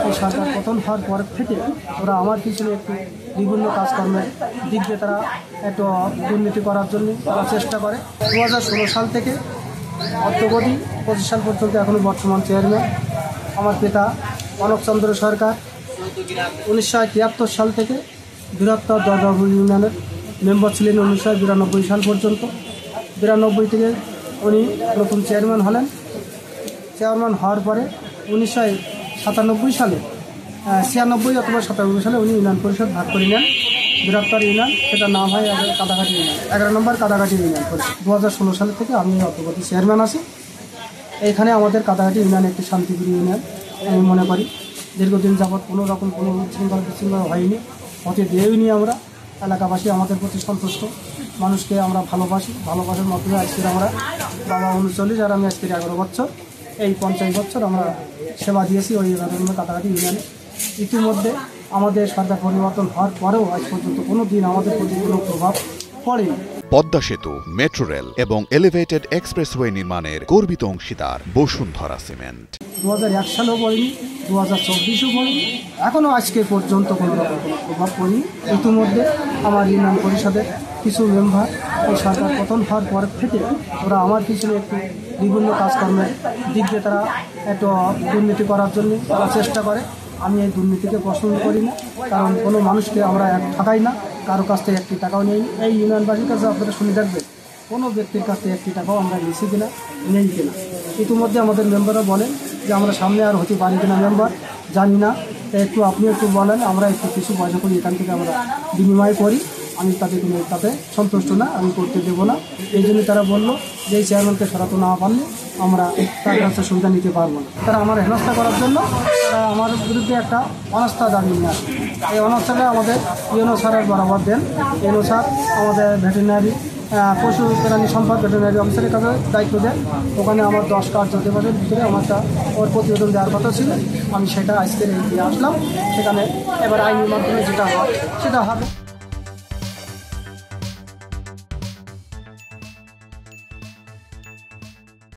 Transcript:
এই সরকার পতন হওয়ার পর থেকে ওরা আমার পিছনে একটু বিভিন্ন কাজকর্মের দিক দিয়ে তারা একটু দুর্নীতি করার জন্য তারা চেষ্টা করে। 2016 সাল থেকে অদ্যবধি 25 সাল পর্যন্ত এখনও বর্তমান চেয়ারম্যান আমার পিতা কনকচন্দ্র সরকার। 1973 সাল থেকে বৃহত্তর দরগাপুর ইউনিয়নের মেম্বার ছিলেন 1992 সাল পর্যন্ত। 92 থেকে উনি নতুন চেয়ারম্যান হলেন। চেয়ারম্যান হওয়ার পরে 1997 সালে 96 অথবা 97 সালে উনি ইউনিয়ন পরিষদ ভাগ করে নেন। বৃহত্তর ইউনিয়ন, সেটার নাম হয় কাদাঘাটি ইউনিয়ন, 11 নম্বর কাদাঘাটি ইউনিয়ন পরিষদ। 2016 সাল থেকে আমি অদ্যবধি চেয়ারম্যান আছি। এইখানে আমাদের কাদাঘাটি ইউনিয়ন একটি শান্তিপ্রিয় ইউনিয়ন আমি মনে করি। দীর্ঘদিন যাবৎ কোনো রকম কোনো বিশৃঙ্খলা হয়নি, হতে দিইনি আমরা। এলাকাবাসী আমাদের প্রতি সন্তুষ্ট, মানুষকে আমরা ভালোবাসার মাধ্যমে আজকের আমরা বাবা 39 আর আমি আজকের 11 বছর, এই 50 বছর আমরা সেবা দিয়েছি ওই কাদাঘাটি ইউনিয়নে। ইতিমধ্যে আমাদের সরকার পরিবর্তন হওয়ার পরেও আজ পর্যন্ত কোনো দিন আমাদের প্রতি কোনো প্রভাব পড়েনি। পদ্মা সেতু, মেট্রো রেল এবং এলিভেটেড এক্সপ্রেসওয়ে নির্মাণের গর্বিত অংশীদার বসুন্ধরা সিমেন্ট। 2001 সালেও পড়েনি, 2024-ও পড়েনি, এখনও আজকে পর্যন্ত কোনো রকম কোনো প্রভাব পড়েনি। ইতিমধ্যে আমার ইউনিয়ন পরিষদের কিছু মেম্বার এই সরকার পতন হওয়ার পর থেকে ওরা আমার পিছনে একটু বিভিন্ন কাজকর্মের দিক দিয়ে তারা একটু দুর্নীতি করার জন্য তারা চেষ্টা করে। আমি এই দুর্নীতিকে পছন্দ করি না, কারণ কোনো মানুষকে আমরা ঠকাই না, কারো কাছ থেকে একটি টাকাও নেই। এই ইউনিয়নবাসীর কাছে আপনারা শুনে থাকবেন, কোনো ব্যক্তির কাছ থেকে একটি টাকাও আমরা নিয়েছি কিনা, নেই কিনা। ইতিমধ্যে আমাদের মেম্বাররা বলেন যে আমরা সামনে আর হতে পারি কিনা মেম্বার জানি না, একটু আপনি একটু বলেন, আমরা একটু কিছু পয়সা করি এখান থেকে আমরা বিনিময় করি। আমি তাতে সন্তুষ্ট না, আমি করতে দেবো না। এই জন্য তারা বললো যে এই চেয়ারম্যানকে সরাতে না পারলে আমরা তার কাছে সুবিধা নিতে পারবো না। তারা আমার হেনস্থা করার জন্য তারা আমার বিরুদ্ধে একটা অনাস্থা দাবি নিয়ে আসে। এই অনাস্থাটা আমাদের ইউনো স্যারের বরাবর দেন। ইউনো স্যার আমাদের ভেটেরিনারি পশু প্রাণী সম্পদ ভেটেরিনারি অফিসারের কাছে দায়িত্ব দেন। ওখানে আমার 10 কার্য দিবসের ভিতরে আমারটা ওর প্রতিবেদন দেওয়ার কথা ছিল, আমি সেটা আজকে দিয়ে আসলাম। সেখানে এবার আইনের মাধ্যমে যেটা হয় সেটা হবে।